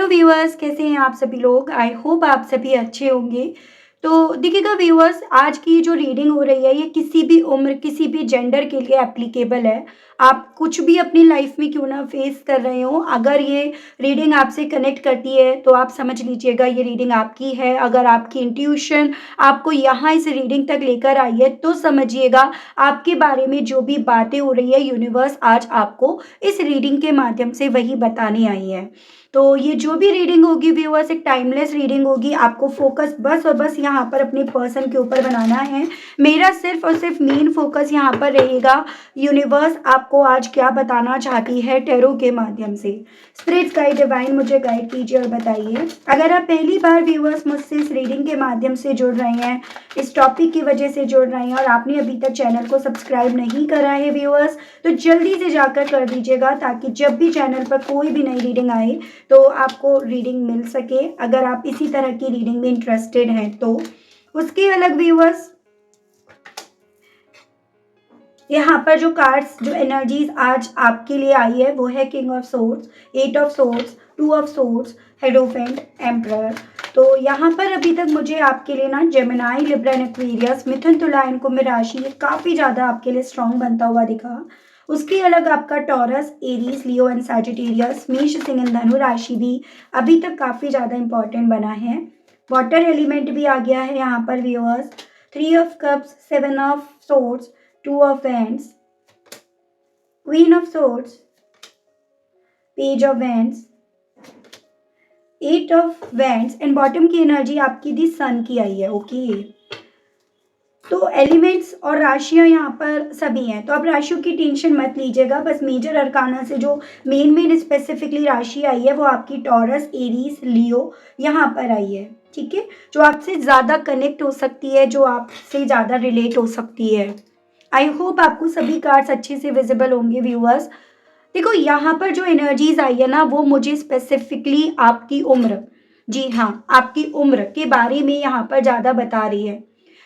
Viewers, कैसे हैं आप सभी लोग? आई होप आप सभी अच्छे होंगे। तो देखिएगा व्यूअर्स, आज की जो रीडिंग हो रही है ये किसी भी उम्र, किसी भी जेंडर के लिए एप्लीकेबल है। आप कुछ भी अपनी लाइफ में क्यों ना फेस कर रहे हो, अगर ये रीडिंग आपसे कनेक्ट करती है तो आप समझ लीजिएगा ये रीडिंग आपकी है। अगर आपकी इंट्यूशन आपको यहाँ इस रीडिंग तक लेकर आई है तो समझिएगा आपके बारे में जो भी बातें हो रही है यूनिवर्स आज आपको इस रीडिंग के माध्यम से वही बताने आई है। तो ये जो भी रीडिंग होगी व्यूअर्स, एक टाइमलेस रीडिंग होगी। आपको फोकस बस और बस यहाँ पर अपने पर्सन के ऊपर बनाना है। मेरा सिर्फ और सिर्फ मेन फोकस यहाँ पर रहेगा यूनिवर्स आपको आज क्या बताना चाहती है टैरो के माध्यम से। स्पिरिट गाइड डिवाइन मुझे गाइड कीजिए और बताइए। अगर आप पहली बार व्यूअर्स मुझसे इस रीडिंग के माध्यम से जुड़ रहे हैं, इस टॉपिक की वजह से जुड़ रहे हैं और आपने अभी तक चैनल को सब्सक्राइब नहीं करा है व्यूअर्स, तो जल्दी से जाकर कर दीजिएगा ताकि जब भी चैनल पर कोई भी नई रीडिंग आए तो आपको रीडिंग मिल सके, अगर आप इसी तरह की रीडिंग में इंटरेस्टेड हैं तो। उसके अलग व्यूअर्स, यहाँ पर जो कार्ड्स, जो एनर्जीज आज आपके लिए आई है वो है king of swords, eight of swords, two of swords, hierophant, emperor. तो यहाँ पर अभी तक मुझे आपके लिए ना जेमिनाई, लिब्रा एंड एक्वेरियस, मिथुन, तुला एंड कुंभ राशि ये काफ़ी ज़्यादा आपके लिए स्ट्रॉन्ग बनता हुआ दिखा। उसके अलग आपका taurus, Aries, Leo and Sagittarius, मेष, सिंह एंड धनु राशि भी अभी तक काफ़ी ज़्यादा इंपॉर्टेंट बना है। वाटर एलिमेंट भी आ गया है यहाँ पर viewers. Three of cups, seven of swords, two of wands, queen of swords, page of wands, eight of wands and bottom की एनर्जी आपकी दी सन की आई है। ओके, तो एलिमेंट्स और राशियां यहाँ पर सभी हैं, तो अब राशियों की टेंशन मत लीजिएगा। बस मेजर अरकाना से जो मेन स्पेसिफिकली राशि आई है वो आपकी टॉरस, एरीज, लियो यहाँ पर आई है। ठीक है, जो आपसे ज़्यादा कनेक्ट हो सकती है, जो आपसे ज़्यादा रिलेट हो सकती है। आई होप आपको सभी कार्ड्स अच्छे से विजिबल होंगे व्यूअर्स। देखो यहाँ पर जो एनर्जीज आई है ना वो मुझे स्पेसिफिकली आपकी उम्र, जी हाँ, आपकी उम्र के बारे में यहाँ पर ज़्यादा बता रही है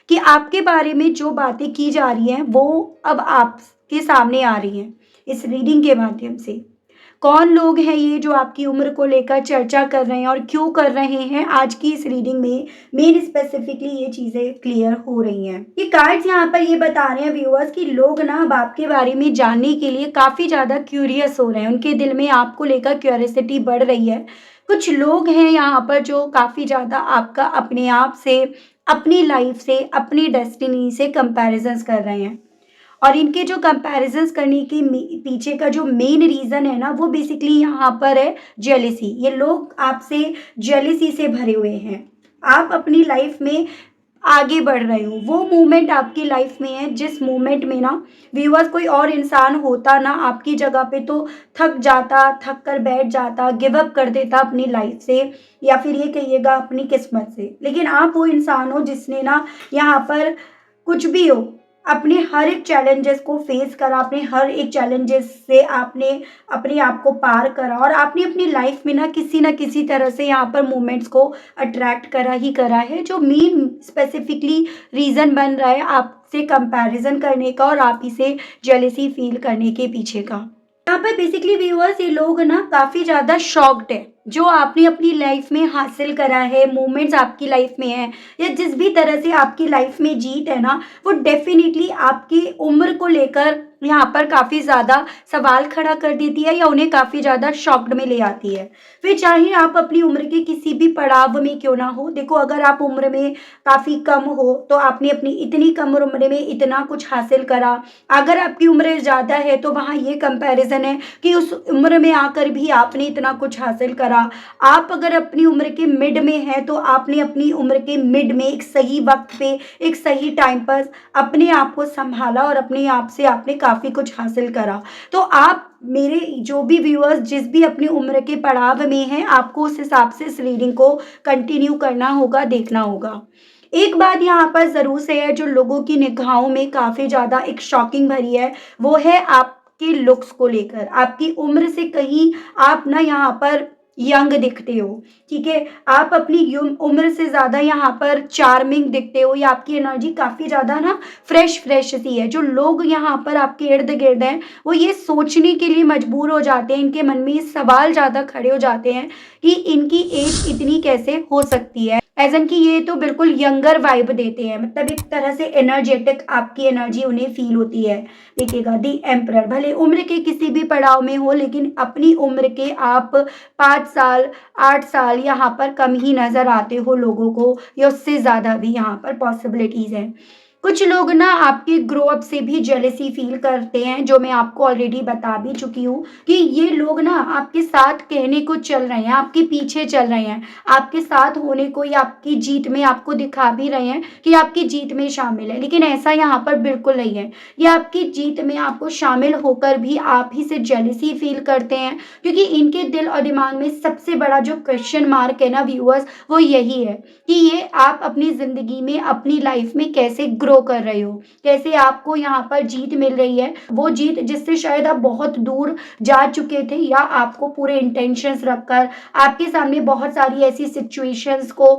कि आपके बारे में जो बातें की जा रही हैं वो अब आपके सामने आ रही हैं इस रीडिंग के माध्यम से। कौन लोग हैं ये जो आपकी उम्र को लेकर चर्चा कर रहे हैं और क्यों कर रहे हैं, आज की इस रीडिंग में मेन स्पेसिफिकली ये चीज़ें क्लियर हो रही हैं। ये कार्ड्स यहाँ पर ये बता रहे हैं व्यूअर्स कि लोग ना अब आपके बारे में जानने के लिए काफ़ी ज़्यादा क्यूरियस हो रहे हैं, उनके दिल में आपको लेकर क्यूरियोसिटी बढ़ रही है। कुछ लोग हैं यहाँ पर जो काफ़ी ज़्यादा आपका अपने आप से, अपनी लाइफ से, अपनी डेस्टिनी से कंपैरिजंस कर रहे हैं और इनके जो कंपैरिजंस करने के पीछे का जो मेन रीज़न है ना वो बेसिकली यहाँ पर है जेलिसी। ये लोग आपसे जेलिसी से भरे हुए हैं। आप अपनी लाइफ में आगे बढ़ रहे हो, वो मोमेंट आपकी लाइफ में है जिस मोमेंट में ना व्यूअर्स कोई और इंसान होता ना आपकी जगह पे तो थक जाता, थक कर बैठ जाता, गिव अप कर देता अपनी लाइफ से, या फिर ये कहिएगा अपनी किस्मत से। लेकिन आप वो इंसान हो जिसने ना यहाँ पर कुछ भी हो अपने हर एक चैलेंजेस को फेस करा, अपने हर एक चैलेंजेस से आपने अपने आप को पार करा और आपने अपनी लाइफ में ना किसी तरह से यहाँ पर मोमेंट्स को अट्रैक्ट करा ही करा है, जो मेन स्पेसिफिकली रीज़न बन रहा है आपसे कंपैरिजन करने का और आप इसे जेलेसी फील करने के पीछे का। यहाँ पर बेसिकली व्यूअर्स ये लोग ना काफ़ी ज़्यादा शॉक्ड है जो आपने अपनी लाइफ में हासिल करा है, मोमेंट्स आपकी लाइफ में है या जिस भी तरह से आपकी लाइफ में जीत है ना वो डेफिनेटली आपकी उम्र को लेकर यहाँ पर काफ़ी ज़्यादा सवाल खड़ा कर देती है या उन्हें काफ़ी ज़्यादा शॉक्ड में ले आती है। फिर चाहे आप अपनी उम्र के किसी भी पड़ाव में क्यों ना हो, देखो अगर आप उम्र में काफ़ी कम हो तो आपने अपनी इतनी कम उम्र में इतना कुछ हासिल करा। अगर आपकी उम्र ज़्यादा है तो वहाँ ये कंपैरिजन है कि उस उम्र में आकर भी आपने इतना कुछ हासिल करा। आप अगर अपनी उम्र के मिड में हैं तो आपने अपनी उम्र के मिड में एक सही वक्त पे, एक सही टाइम पर अपने आप को संभाला और अपने आप से आपने काफ़ी कुछ हासिल करा। तो आप मेरे जो भी व्यूअर्स जिस भी अपनी उम्र के पड़ाव में हैं, आपको उस हिसाब से इस रीडिंग को कंटिन्यू करना होगा, देखना होगा। एक बात यहाँ पर ज़रूर से है जो लोगों की निगाहों में काफ़ी ज़्यादा एक शॉकिंग भरी है, वो है आपके लुक्स को लेकर। आपकी उम्र से कहीं आप ना यहाँ पर यंग दिखते हो, ठीक है? आप अपनी उम्र से ज़्यादा यहाँ पर चार्मिंग दिखते हो, या आपकी एनर्जी काफ़ी ज़्यादा ना फ्रेश फ्रेश सी है। जो लोग यहाँ पर आपके इर्द-गिर्द हैं, वो ये सोचने के लिए मजबूर हो जाते हैं, इनके मन में ये सवाल ज़्यादा खड़े हो जाते हैं कि इनकी एज इतनी कैसे हो सकती है? एज़ एन कि ये तो बिल्कुल यंगर वाइब देते हैं, मतलब एक तरह से एनर्जेटिक आपकी एनर्जी उन्हें फ़ील होती है। देखिएगा दी एम्परर भले उम्र के किसी भी पड़ाव में हो, लेकिन अपनी उम्र के आप 5 साल, 8 साल यहाँ पर कम ही नज़र आते हो लोगों को, या उससे ज़्यादा भी यहाँ पर पॉसिबिलिटीज़ हैं। कुछ लोग ना आपके ग्रो अप से भी जेलसी फ़ील करते हैं, जो मैं आपको ऑलरेडी बता भी चुकी हूँ कि ये लोग ना आपके साथ कहने को चल रहे हैं, आपके पीछे चल रहे हैं, आपके साथ होने को या आपकी जीत में आपको दिखा भी रहे हैं कि आपकी जीत में शामिल है, लेकिन ऐसा यहाँ पर बिल्कुल नहीं है। ये आपकी जीत में आपको शामिल होकर भी आप ही से जेलसी फ़ील करते हैं, क्योंकि इनके दिल और दिमाग में सबसे बड़ा जो क्वेश्चन मार्क है ना व्यूअर्स, वो यही है कि ये आप अपनी ज़िंदगी में, अपनी लाइफ में कैसे ग्रो कर रहे हो, कैसे आपको यहाँ पर जीत मिल रही है, वो जीत जिससे शायद आप बहुत दूर जा चुके थे, या आपको पूरे इंटेंशंस रखकर आपके सामने बहुत सारी ऐसी सिचुएशंस को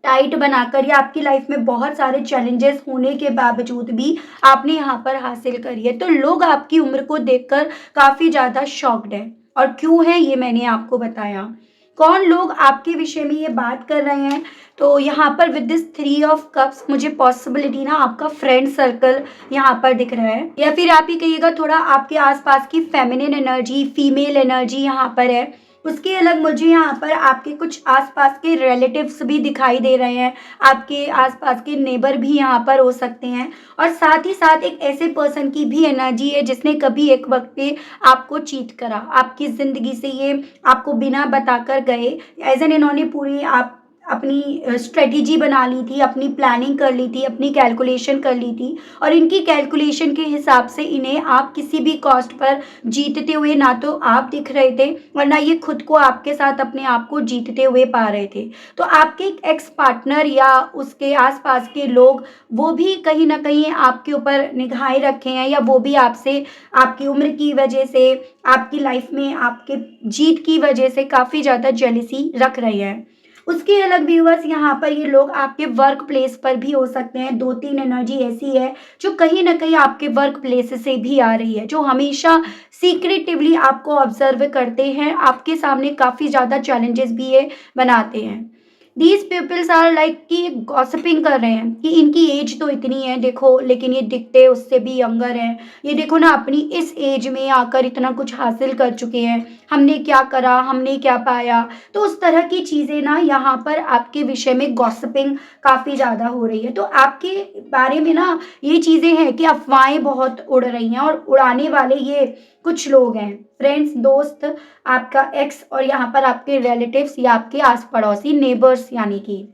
टाइट बनाकर, या आपकी लाइफ में बहुत सारे चैलेंजेस होने के बावजूद भी आपने यहाँ पर हासिल करी है। तो लोग आपकी उम्र को देखकर काफ़ी ज़्यादा शॉक्ड हैं, और क्यों है ये मैंने आपको बताया। कौन लोग आपके विषय में ये बात कर रहे हैं, तो यहाँ पर विद दिस 3 ऑफ कप्स मुझे पॉसिबिलिटी ना आपका फ्रेंड सर्कल यहाँ पर दिख रहा है, या फिर आप ये कहिएगा थोड़ा आपके आसपास की फेमिनिन एनर्जी, फीमेल एनर्जी यहाँ पर है। उसके अलग मुझे यहाँ पर आपके कुछ आसपास के रिलेटिव्स भी दिखाई दे रहे हैं, आपके आसपास के नेबर भी यहाँ पर हो सकते हैं, और साथ ही साथ एक ऐसे पर्सन की भी एनर्जी है जिसने कभी एक वक्त पे आपको चीट करा, आपकी ज़िंदगी से ये आपको बिना बताकर गए, एज़ एन इन्होंने पूरी आप अपनी स्ट्रेटेजी बना ली थी, अपनी प्लानिंग कर ली थी, अपनी कैलकुलेशन कर ली थी, और इनकी कैलकुलेशन के हिसाब से इन्हें आप किसी भी कॉस्ट पर जीतते हुए ना तो आप दिख रहे थे, और ना ये खुद को आपके साथ अपने आप को जीतते हुए पा रहे थे। तो आपके एक एक्स पार्टनर या उसके आसपास के लोग, वो भी कहीं न कहीं आपके ऊपर निगाहें रखे हैं, या वो भी आपसे आपकी उम्र की वजह से, आपकी लाइफ में आपके जीत की वजह से काफ़ी ज़्यादा जेलसी रख रहे हैं। उसके अलग व्यूअर्स यहाँ पर ये लोग आपके वर्क प्लेस पर भी हो सकते हैं। 2-3 एनर्जी ऐसी है जो कहीं न कहीं आपके वर्क प्लेस से भी आ रही है, जो हमेशा सीक्रेटिवली आपको ऑब्ज़र्व करते हैं, आपके सामने काफ़ी ज़्यादा चैलेंजेस भी ये बनाते हैं। दीज पीपल्स आर लाइक कि गॉसिपिंग कर रहे हैं कि इनकी एज तो इतनी है देखो, लेकिन ये दिखते उससे भी यंगर हैं। ये देखो ना अपनी इस एज में आकर इतना कुछ हासिल कर चुके हैं, हमने क्या करा, हमने क्या पाया। तो उस तरह की चीज़ें ना यहाँ पर आपके विषय में गॉसिपिंग काफ़ी ज़्यादा हो रही है। तो आपके बारे में ना ये चीज़ें हैं कि अफ़वाहें बहुत उड़ रही हैं, और उड़ाने वाले ये कुछ लोग हैं, फ्रेंड्स, दोस्त, आपका एक्स, और यहाँ पर आपके रिलेटिव्स या आपके आस पड़ोसी नेबर्स, यानी कि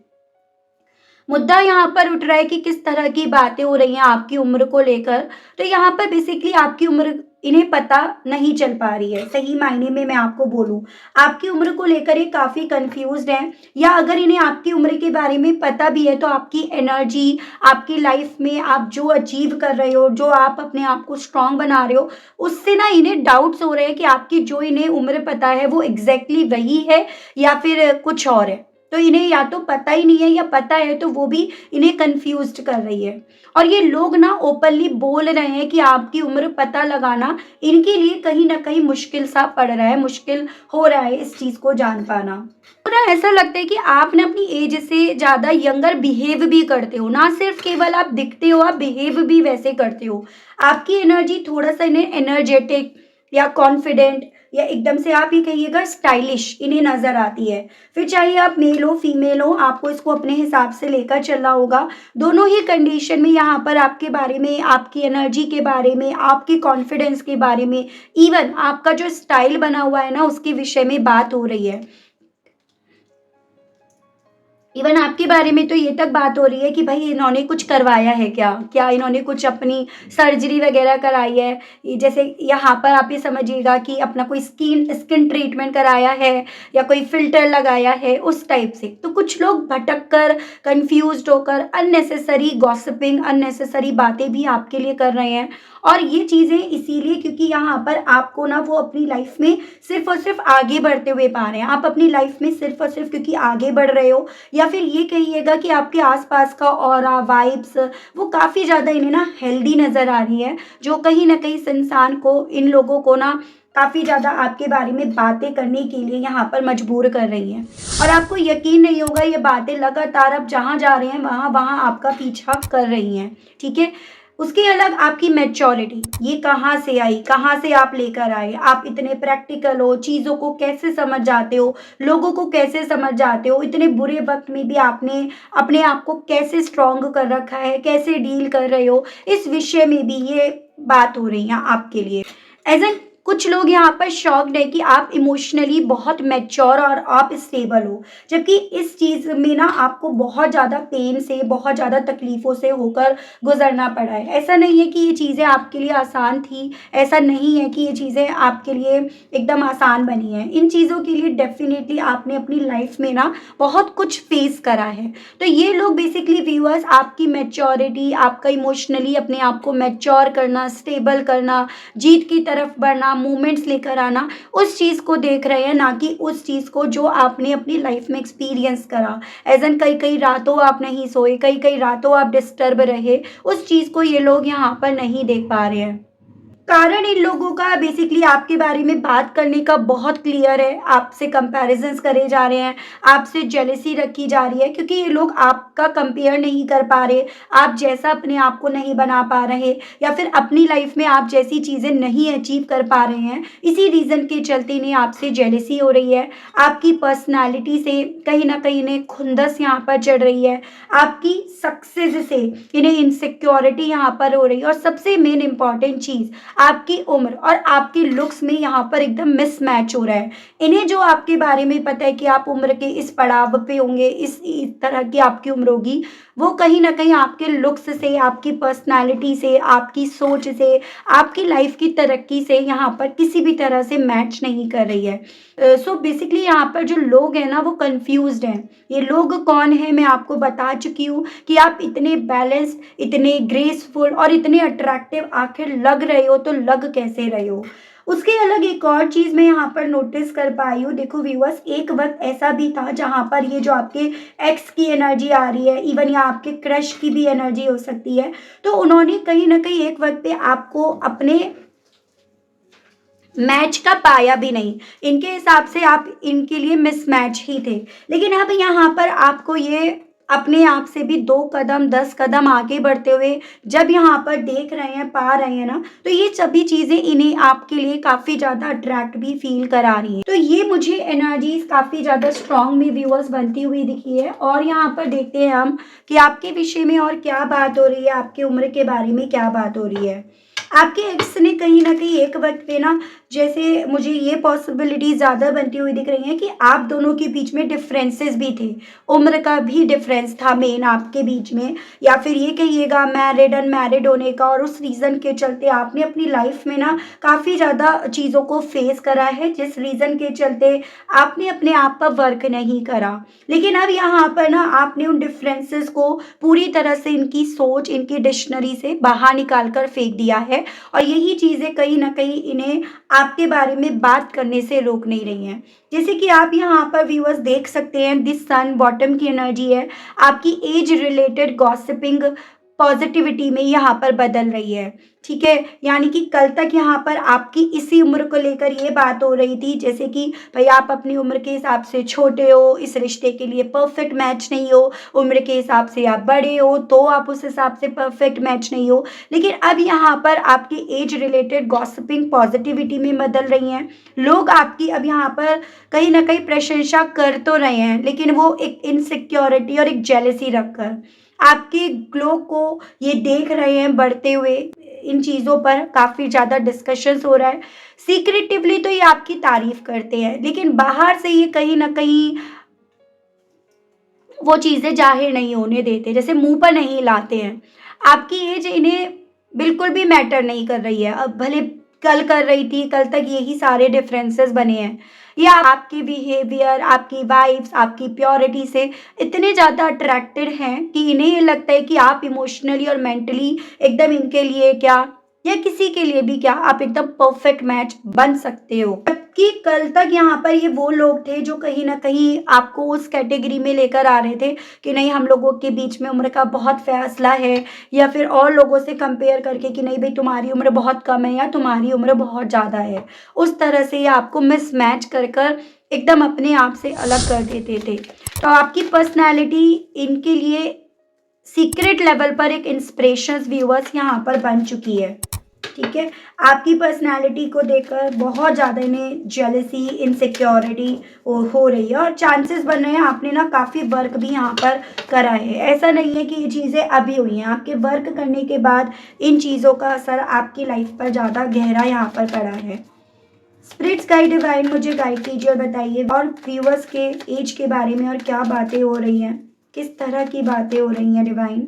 मुद्दा यहाँ पर उठ रहा है कि किस तरह की बातें हो रही हैं आपकी उम्र को लेकर। तो यहाँ पर बेसिकली आपकी उम्र इन्हें पता नहीं चल पा रही है। सही मायने में मैं आपको बोलूँ, आपकी उम्र को लेकर ये काफ़ी कन्फ्यूज़्ड हैं, या अगर इन्हें आपकी उम्र के बारे में पता भी है, तो आपकी एनर्जी, आपकी लाइफ में आप जो अचीव कर रहे हो, जो आप अपने आप को स्ट्रॉन्ग बना रहे हो, उससे ना इन्हें डाउट्स हो रहे हैं कि आपकी जो इन्हें उम्र पता है वो एग्ज़ैक्टली वही है या फिर कुछ और है। तो इन्हें या तो पता ही नहीं है, या पता है तो वो भी इन्हें कन्फ्यूज़्ड कर रही है। और ये लोग ना ओपनली बोल रहे हैं कि आपकी उम्र पता लगाना इनके लिए कहीं न कहीं मुश्किल सा पड़ रहा है, मुश्किल हो रहा है इस चीज़ को जान पाना। तो ना ऐसा लगता है कि आप ना अपनी एज से ज़्यादा यंगर बिहेव भी करते हो, ना सिर्फ केवल आप दिखते हो, आप बिहेव भी वैसे करते हो। आपकी एनर्जी थोड़ा-सा इन्हें एनर्जेटिक या कॉन्फिडेंट, या एकदम से आप ये कहिएगा स्टाइलिश इन्हें नज़र आती है। फिर चाहे आप मेल हो, फीमेल हो, आपको इसको अपने हिसाब से लेकर चलना होगा। दोनों ही कंडीशन में यहाँ पर आपके बारे में, आपकी एनर्जी के बारे में, आपके कॉन्फिडेंस के बारे में, इवन आपका जो स्टाइल बना हुआ है ना, उसके विषय में बात हो रही है। इवन आपके बारे में तो ये तक बात हो रही है कि भाई इन्होंने कुछ करवाया है क्या? क्या इन्होंने कुछ अपनी सर्जरी वगैरह कराई है? ये जैसे यहाँ पर आप ये समझिएगा कि अपना कोई स्किन स्किन ट्रीटमेंट कराया है या कोई फ़िल्टर लगाया है, उस टाइप से। तो कुछ लोग भटक कर, कन्फ्यूज़्ड होकर अननेसेसरी गॉसिपिंग, अननेसेसरी बातें भी आपके लिए कर रहे हैं। और ये चीज़ें इसीलिए क्योंकि यहाँ पर आपको ना वो अपनी लाइफ़ में सिर्फ़ और सिर्फ़ आगे बढ़ते हुए पा रहे हैं। आप अपनी लाइफ़ में सिर्फ़ और सिर्फ़ क्योंकि आगे बढ़ रहे हो, या फिर ये कहिएगा कि आपके आसपास का ऑरा, वाइब्स वो काफ़ी ज़्यादा इन्हें ना हेल्दी नज़र आ रही है, जो कहीं न कहीं इस इंसान को, इन लोगों को ना काफ़ी ज़्यादा आपके बारे में बातें करने के लिए यहाँ पर मजबूर कर रही हैं। और आपको यकीन नहीं होगा, ये बातें लगातार आप जहाँ जा रहे हैं, वहाँ-वहाँ आपका पीछा कर रही हैं, ठीक है? उसके अलग आपकी मैच्योरिटी, ये कहाँ से आई, कहाँ से आप लेकर आए? आप इतने प्रैक्टिकल हो, चीज़ों को कैसे समझ जाते हो, लोगों को कैसे समझ जाते हो, इतने बुरे वक़्त में भी आपने अपने आप को कैसे स्ट्रॉन्ग कर रखा है, कैसे डील कर रहे हो, इस विषय में भी ये बात हो रही है आपके लिए। एज़ एन कुछ लोग यहाँ पर शॉक्ड है कि आप इमोशनली बहुत मैच्योर और आप स्टेबल हो, जबकि इस चीज़ में ना आपको बहुत ज़्यादा पेन से, बहुत ज़्यादा तकलीफ़ों से होकर गुज़रना पड़ा है। ऐसा नहीं है कि ये चीज़ें आपके लिए आसान थी, ऐसा नहीं है कि ये चीज़ें आपके लिए एकदम आसान बनी हैं। इन चीज़ों के लिए डेफ़िनिटली आपने अपनी लाइफ़ में ना बहुत कुछ फ़ेस करा है। तो ये लोग बेसिकली व्यूअर्स आपकी मैच्योरिटी, आपका इमोशनली अपने आप को मैच्योर करना, स्टेबल करना, जीत की तरफ बढ़ना, मूवमेंट्स लेकर आना, उस चीज़ को देख रहे हैं, ना कि उस चीज़ को जो आपने अपनी लाइफ में एक्सपीरियंस करा। एज़ एन कई-कई रातों आप नहीं सोए, कई-कई रातों आप डिस्टर्ब रहे, उस चीज़ को ये लोग यहाँ पर नहीं देख पा रहे हैं। कारण इन लोगों का बेसिकली आपके बारे में बात करने का बहुत क्लियर है, आपसे कंपैरिजंस करे जा रहे हैं, आपसे जेलसी रखी जा रही है, क्योंकि ये लोग आपका कंपेयर नहीं कर पा रहे, आप जैसा अपने आप को नहीं बना पा रहे, या फिर अपनी लाइफ में आप जैसी चीज़ें नहीं अचीव कर पा रहे हैं। इसी रीज़न के चलते इन्हें आपसे जेलसी हो रही है, आपकी पर्सनैलिटी से कहीं न कहीं इन्हें खुंदस यहाँ पर चढ़ रही है, आपकी सक्सेस से इन्हें इनसिक्योरिटी यहाँ पर हो रही है, और सबसे मेन इम्पॉर्टेंट चीज़, आपकी उम्र और आपके लुक्स में यहाँ पर एकदम मिसमैच हो रहा है। इन्हें जो आपके बारे में पता है कि आप उम्र के इस पड़ाव पे होंगे, इस तरह की आपकी उम्र होगी, वो कहीं न कहीं आपके लुक्स से, आपकी पर्सनैलिटी से, आपकी सोच से, आपकी लाइफ़ की तरक्की से यहाँ पर किसी भी तरह से मैच नहीं कर रही है। सो बेसिकली यहाँ पर जो लोग हैं ना, वो कन्फ्यूज़्ड हैं। ये लोग कौन हैं मैं आपको बता चुकी हूँ कि आप इतने बैलेंस्ड, इतने ग्रेसफुल और इतने अट्रैक्टिव आखिर लग रहे हो, तो लग कैसे रहे हो? उसके अलग एक और चीज़ मैं यहाँ पर नोटिस कर पाई हूँ। देखो व्यूअर्स, एक वक़्त ऐसा भी था जहाँ पर ये जो आपके एक्स की एनर्जी आ रही है, इवन या आपके क्रश की भी एनर्जी हो सकती है, तो उन्होंने कहीं न कहीं एक वक़्त पे आपको अपने मैच का पाया भी नहीं। इनके हिसाब से आप इनके लिए मिसमैच ही थे। लेकिन अब यहाँ पर आपको ये अपने आप से भी 2 कदम, 10 कदम आगे बढ़ते हुए जब यहाँ पर देख रहे हैं, पा रहे हैं ना, तो ये सभी चीज़ें इन्हें आपके लिए काफ़ी ज़्यादा अट्रैक्ट भी फ़ील करा रही हैं। तो ये मुझे एनर्जीज़ काफ़ी ज़्यादा स्ट्रॉन्ग में व्यूअर्स बनती हुई दिखी है। और यहाँ पर देखते हैं हम कि आपके विषय में और क्या बात हो रही है, आपकी उम्र के बारे में क्या बात हो रही है। आपके एक्स ने कहीं न कहीं एक वक़्त पे ना, जैसे मुझे ये पॉसिबिलिटी ज़्यादा बनती हुई दिख रही हैं कि आप दोनों के बीच में डिफरेंसेस भी थे। उम्र का भी डिफरेंस था मेन आपके बीच में, या फिर ये कहिएगा मैरिड अनमैरिड होने का, और उस रीज़न के चलते आपने अपनी लाइफ़ में ना काफ़ी ज़्यादा चीज़ों को फेस करा है, जिस रीज़न के चलते आपने अपने आप पर वर्क नहीं करा। लेकिन अब यहाँ पर ना आपने उन डिफरेंसेस को पूरी तरह से, इनकी सोच, इनकी डिक्शनरी से बाहर निकाल कर फेंक दिया है, और यही चीज़ें कहीं न कहीं इन्हें आपके बारे में बात करने से रोक नहीं रही हैं। जैसे कि आप यहाँ पर व्यूअर्स देख सकते हैं, दिस सन बॉटम की एनर्जी है, आपकी एज रिलेटेड गॉसिपिंग पॉजिटिविटी में यहाँ पर बदल रही है, ठीक है? यानी कि कल तक यहाँ पर आपकी इसी उम्र को लेकर ये बात हो रही थी, जैसे कि भई आप अपनी उम्र के हिसाब से छोटे हो, इस रिश्ते के लिए परफेक्ट मैच नहीं हो, उम्र के हिसाब से आप बड़े हो, तो आप उस हिसाब से परफेक्ट मैच नहीं हो। लेकिन अब यहाँ पर आपकी एज रिलेटेड गॉसिपिंग पॉजिटिविटी में बदल रही हैं। लोग आपकी अब यहाँ पर कहीं न कहीं प्रशंसा कर तो रहे हैं, लेकिन वो एक इनसिक्योरिटी और एक जेलसी रखकर। आपके ग्लो को ये देख रहे हैं बढ़ते हुए, इन चीज़ों पर काफ़ी ज़्यादा डिस्कशंस हो रहा है। सीक्रेटिवली तो ये आपकी तारीफ़ करते हैं, लेकिन बाहर से ये कहीं न कहीं वो चीज़ें ज़ाहिर नहीं होने देते, जैसे मुँह पर नहीं लाते हैं। आपकी एज इन्हें बिल्कुल भी मैटर नहीं कर रही है। अब भले कल कर रही थी, कल तक यही सारे डिफरेंसेस बने हैं। या आपके बिहेवियर, आपकी वाइब्स, आपकी प्योरिटी से इतने ज़्यादा अट्रैक्टेड हैं कि इन्हें ये लगता है कि आप इमोशनली और मेंटली एकदम इनके लिए क्या, या किसी के लिए भी क्या, आप एकदम परफेक्ट मैच बन सकते हो। जबकि कल तक यहाँ पर ये वो लोग थे जो कहीं न कहीं आपको उस कैटेगरी में लेकर आ रहे थे कि नहीं, हम लोगों के बीच में उम्र का बहुत फ़ासला है, या फिर और लोगों से कंपेयर करके कि नहीं भई तुम्हारी उम्र बहुत कम है या तुम्हारी उम्र बहुत ज़्यादा है। उस तरह से ये आपको मिसमैच कर एकदम अपने आप से अलग कर देते थे। तो आपकी पर्सनैलिटी इनके लिए सीक्रेट लेवल पर एक इंस्पिरेशंस व्यूअर्स यहाँ पर बन चुकी है। ठीक है? आपकी पर्सनैलिटी को देखकर बहुत ज़्यादा इन्हें जेलसी, इनसिक्योरिटी हो रही है, और चांसेस बन रहे हैं आपने ना काफ़ी वर्क भी यहाँ पर करा है। ऐसा नहीं है कि ये चीज़ें अभी हुई हैं, आपके वर्क करने के बाद इन चीज़ों का असर आपकी लाइफ पर ज़्यादा गहरा यहाँ पर पड़ा है। स्पिरिट्स गाइड डिवाइन मुझे गाइड कीजिए और बताइए और व्यूअर्स के एज के बारे में और क्या बातें हो रही हैं? किस तरह की बातें हो रही हैं डिवाइन?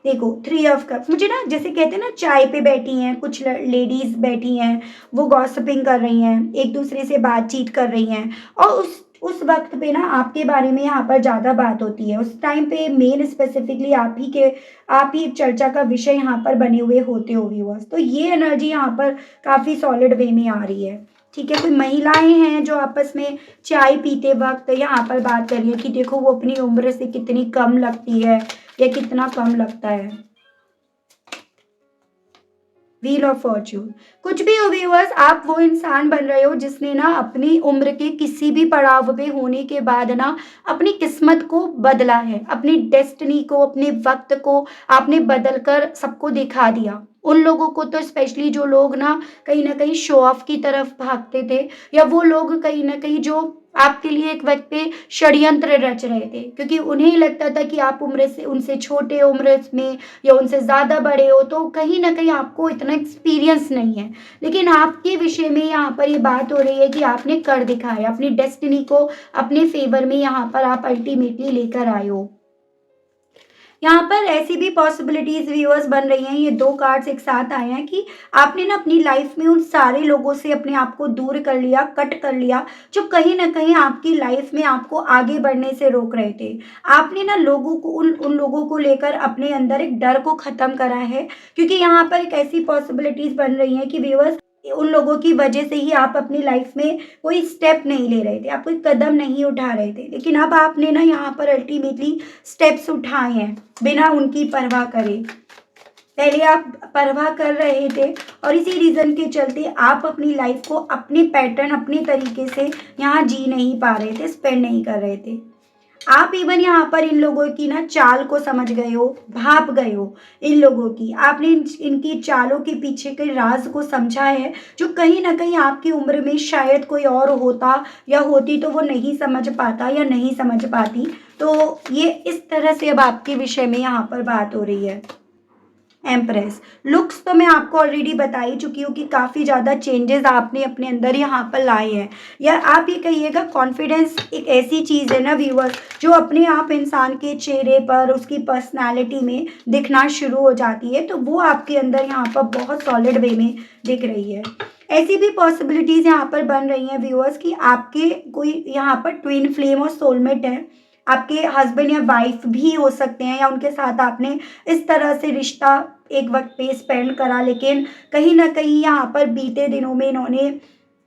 देखो, 3 ऑफ कप्स मुझे ना जैसे कहते हैं ना, चाय पे बैठी हैं कुछ लेडीज़ बैठी हैं, वो गॉसिपिंग कर रही हैं, एक-दूसरे से बातचीत कर रही हैं, और उस वक़्त पे ना आपके बारे में यहाँ पर ज़्यादा बात होती है। उस टाइम पे मेन स्पेसिफिकली आप ही चर्चा का विषय यहाँ पर बने हुए होते हो व्यूअर्स। तो ये एनर्जी यहाँ पर काफ़ी सॉलिड वे में आ रही है। ठीक है? कोई महिलाएँ हैं जो आपस में चाय पीते वक़्त यहाँ पर बात कर रही हैं कि देखो वो अपनी उम्र से कितनी कम लगती है, या कितना कम लगता है। व्हील ऑफ फॉर्च्यून, कुछ भी हो व्यूअर्स, आप वो इंसान बन रहे हो जिसने ना अपनी उम्र के किसी भी पड़ाव पे होने के बाद ना अपनी किस्मत को बदला है, अपनी डेस्टिनी को, अपने वक्त को आपने बदल कर सबको दिखा दिया। उन लोगों को तो स्पेशली जो लोग ना कहीं शो ऑफ की तरफ भागते थे, या वो लोग कहीं न कहीं जो आपके लिए एक वक़्त पे षड्यंत्र रच रहे थे, क्योंकि उन्हें ही लगता था कि आप उम्र से उनसे छोटे उम्र में या उनसे ज़्यादा बड़े हो, तो कहीं न कहीं आपको इतना एक्सपीरियंस नहीं है। लेकिन आपके विषय में यहाँ पर ये बात हो रही है कि आपने कर दिखाया, अपनी डेस्टिनी को अपने फ़ेवर में यहाँ पर आप अल्टीमेटली लेकर आए हो। यहाँ पर ऐसी भी पॉसिबिलिटीज़ व्यूअर्स बन रही हैं, ये 2 कार्ड्स एक साथ आए हैं कि आपने ना अपनी लाइफ में उन सारे लोगों से अपने आप को दूर कर लिया, कट कर लिया, जो कहीं न कहीं आपकी लाइफ में आपको आगे बढ़ने से रोक रहे थे। आपने ना लोगों को उन लोगों को लेकर अपने अंदर एक डर को ख़त्म करा है, क्योंकि यहाँ पर एक ऐसी पॉसिबिलिटीज़ बन रही हैं कि व्यूअर्स उन लोगों की वजह से ही आप अपनी लाइफ में कोई स्टेप नहीं ले रहे थे, आप कोई कदम नहीं उठा रहे थे। लेकिन अब आपने ना यहाँ पर अल्टीमेटली स्टेप्स उठाए हैं, बिना उनकी परवाह करे। पहले आप परवाह कर रहे थे, और इसी रीज़न के चलते आप अपनी लाइफ को अपने पैटर्न, अपने तरीके से यहाँ जी नहीं पा रहे थे, स्पेंड नहीं कर रहे थे। आप इवन यहाँ पर इन लोगों की ना चाल को समझ गए हो, भाप गए हो इन लोगों की। आपने इनकी चालों के पीछे के राज को समझा है, जो कहीं न कहीं आपकी उम्र में शायद कोई और होता या होती तो वो नहीं समझ पाता या नहीं समझ पाती। तो ये इस तरह से अब आपके विषय में यहाँ पर बात हो रही है। एम्प्रेस, लुक्स तो मैं आपको ऑलरेडी बता ही चुकी हूँ कि काफ़ी ज़्यादा चेंजेस आपने अपने अंदर यहाँ पर लाए हैं, या आप ये कहिएगा कॉन्फिडेंस एक ऐसी चीज़ है ना व्यूअर्स, जो अपने आप इंसान के चेहरे पर, उसकी पर्सनालिटी में दिखना शुरू हो जाती है, तो वो आपके अंदर यहाँ पर बहुत सॉलिड वे में दिख रही है। ऐसी भी पॉसिबिलिटीज़ यहाँ पर बन रही हैं व्यूअर्स कि आपके कोई यहाँ पर ट्विन फ्लेम और सोलमेट है, आपके हस्बैंड या वाइफ भी हो सकते हैं, या उनके साथ आपने इस तरह से रिश्ता एक वक्त पे स्पेंड करा, लेकिन कहीं न कहीं यहाँ पर बीते दिनों में इन्होंने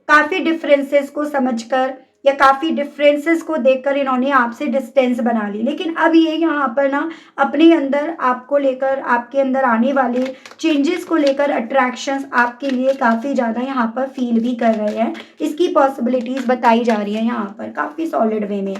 काफ़ी डिफरेंसेस को समझकर या काफ़ी डिफरेंसेस को देखकर इन्होंने आपसे डिस्टेंस बना ली। लेकिन अब ये यहाँ पर ना अपने अंदर आपको लेकर, आपके अंदर आने वाले चेंजेस को लेकर अट्रैक्शंस आपके लिए काफ़ी ज़्यादा यहाँ पर फ़ील भी कर रहे हैं। इसकी पॉसिबिलिटीज़ बताई जा रही है यहाँ पर काफ़ी सॉलिड वे में।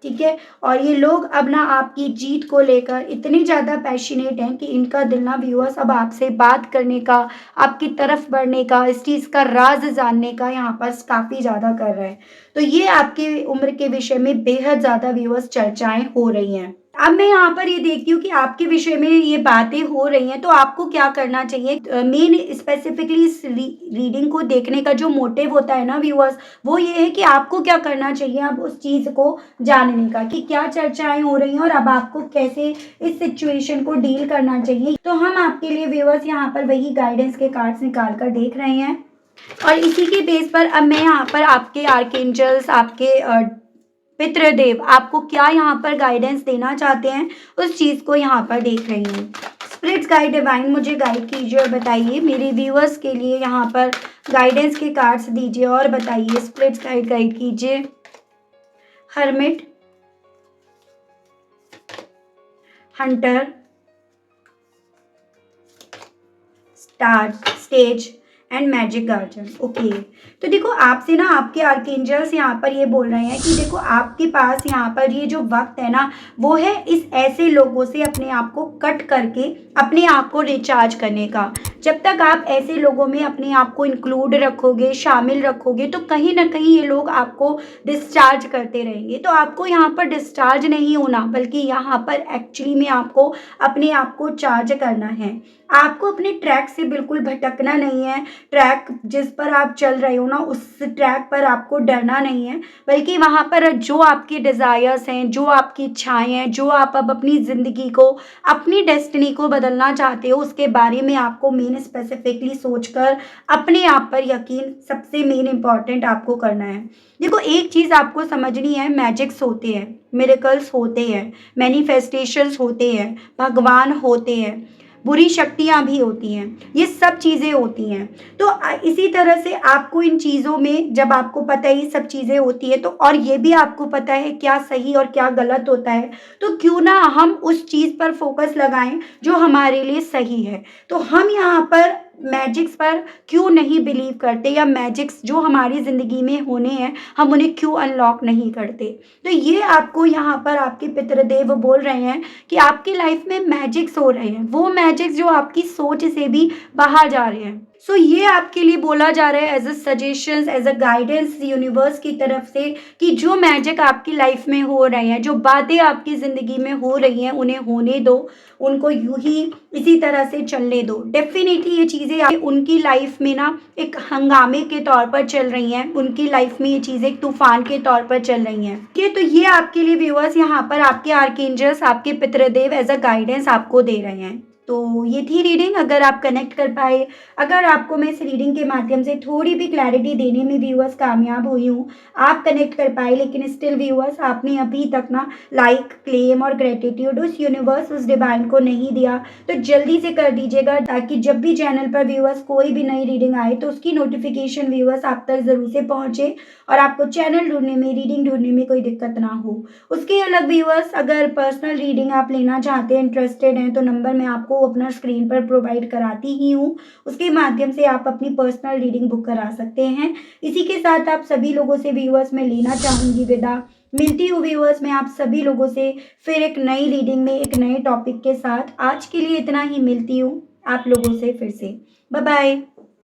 ठीक है? और ये लोग अब ना आपकी जीत को लेकर इतने ज़्यादा पैशनेट हैं कि इनका दिल ना व्यूअर्स अब आपसे बात करने का, आपकी तरफ बढ़ने का, इस चीज़ का राज़ जानने का यहाँ पर काफ़ी ज़्यादा कर रहा है। तो ये आपकी उम्र के विषय में बेहद ज़्यादा व्यूअर्स चर्चाएँ हो रही हैं। अब मैं यहाँ पर ये देखती हूँ कि आपके विषय में ये बातें हो रही हैं, तो आपको क्या करना चाहिए? मेन स्पेसिफिकली इस रीडिंग को देखने का जो मोटिव होता है ना व्यूअर्स, वो ये है कि आपको क्या करना चाहिए अब उस चीज़ को जानने का कि क्या चर्चाएँ हो रही हैं और अब आपको कैसे इस सिचुएशन को डील करना चाहिए। तो हम आपके लिए व्यूअर्स यहाँ पर वही गाइडेंस के कार्ड्स निकाल कर देख रहे हैं और इसी के बेस पर अब मैं यहाँ पर आपके आर्कएंजल्स, आपके पितृदेव आपको क्या यहाँ पर गाइडेंस देना चाहते हैं, उस चीज़ को यहाँ पर देख रही हूँ। स्पिरिट्स गाइड डिवाइन मुझे गाइड कीजिए और बताइए मेरे व्यूअर्स के लिए यहाँ पर गाइडेंस के कार्ड्स दीजिए और बताइए। स्पिरिट्स गाइड कीजिए। Hermit, Hunter, star, stage and magic guardian. Okay, तो देखो आपसे ना आपके आर्कएंजल्स यहाँ पर ये बोल रहे हैं कि देखो आपके पास यहाँ पर ये जो वक्त है ना, वो है इस ऐसे लोगों से अपने आप को कट करके अपने आप को रिचार्ज करने का। जब तक आप ऐसे लोगों में अपने आप को इंक्लूड रखोगे, शामिल रखोगे, तो कहीं ना कहीं ये लोग आपको डिस्चार्ज करते रहेंगे। तो आपको यहाँ पर डिस्चार्ज नहीं होना, बल्कि यहाँ पर एक्चुअली में आपको अपने आप को चार्ज करना है। आपको अपने ट्रैक से बिल्कुल भटकना नहीं है। ट्रैक जिस पर आप चल रहे हो ना, उस ट्रैक पर आपको डरना नहीं है, बल्कि वहाँ पर जो आपके डिज़ायर्स हैं, जो आपकी इच्छाएं हैं, जो आप अब अपनी ज़िंदगी को, अपनी डेस्टिनी को बदलना चाहते हो, उसके बारे में आपको मेन स्पेसिफिकली सोचकर अपने आप पर यकीन सबसे मेन इम्पॉर्टेंट आपको करना है। देखो एक चीज़ आपको समझनी है, मैजिक्स होते हैं, मिरेकल्स होते हैं, मैनिफेस्टेशंस होते हैं, भगवान होते हैं, बुरी शक्तियाँ भी होती हैं, ये सब चीज़ें होती हैं। तो इसी तरह से आपको इन चीज़ों में जब आपको पता है ये सब चीज़ें होती है, तो और ये भी आपको पता है क्या सही और क्या गलत होता है, तो क्यों ना हम उस चीज़ पर फोकस लगाएं जो हमारे लिए सही है। तो हम यहाँ पर मैजिक्स पर क्यों नहीं बिलीव करते, या मैजिक्स जो हमारी ज़िंदगी में होने हैं हम उन्हें क्यों अनलॉक नहीं करते। तो ये आपको यहाँ पर आपके पितृदेव बोल रहे हैं कि आपकी लाइफ में मैजिक्स हो रहे हैं, वो मैजिक्स जो आपकी सोच से भी बाहर जा रहे हैं। सो ये आपके लिए बोला जा रहा है as a suggestions, as a guidance universe की तरफ से कि जो मैजिक आपकी लाइफ में हो रहे हैं, जो बातें आपकी ज़िंदगी में हो रही हैं, उन्हें होने दो, उनको यूं ही इसी तरह से चलने दो। डेफिनेटली ये चीज़ें उनकी लाइफ में ना एक हंगामे के तौर पर चल रही हैं, उनकी लाइफ में ये चीज़ें एक तूफान के तौर पर चल रही हैं। ठीक है, तो ये आपके लिए व्यूअर्स यहाँ पर आपके आर्कएंजल्स, आपके पितृदेव एज अ गाइडेंस आपको दे रहे हैं। तो ये थी रीडिंग। अगर आप कनेक्ट कर पाए, अगर आपको मैं इस रीडिंग के माध्यम से थोड़ी भी क्लैरिटी देने में व्यूअर्स कामयाब हुई हूँ, आप कनेक्ट कर पाए, लेकिन स्टिल व्यूअर्स आपने अभी तक ना लाइक, क्लेम और ग्रेटिट्यूड उस यूनिवर्स, उस डिवाइन को नहीं दिया, तो जल्दी से कर दीजिएगा, ताकि जब भी चैनल पर व्यूअर्स कोई भी नई रीडिंग आए तो उसकी नोटिफिकेशन व्यूअर्स आप तक ज़रूर से पहुँचे और आपको चैनल ढूंढने में, रीडिंग ढूंढने में कोई दिक्कत ना हो। उसके अलग व्यूअर्स अगर पर्सनल रीडिंग आप लेना चाहते हैं, इंटरेस्टेड हैं, तो नंबर मैं आपको अपना स्क्रीन पर प्रोवाइड कराती ही हूँ, उसके माध्यम से आप अपनी पर्सनल रीडिंग बुक करा सकते हैं। इसी के साथ आप सभी लोगों से व्यूअर्स मैं लेना चाहूँगी विदा। मिलती हूँ व्यूअर्स मैं आप सभी लोगों से फिर एक नई रीडिंग में, एक नए टॉपिक के साथ। आज के लिए इतना ही, मिलती हूँ आप लोगों से फिर से। Bye bye.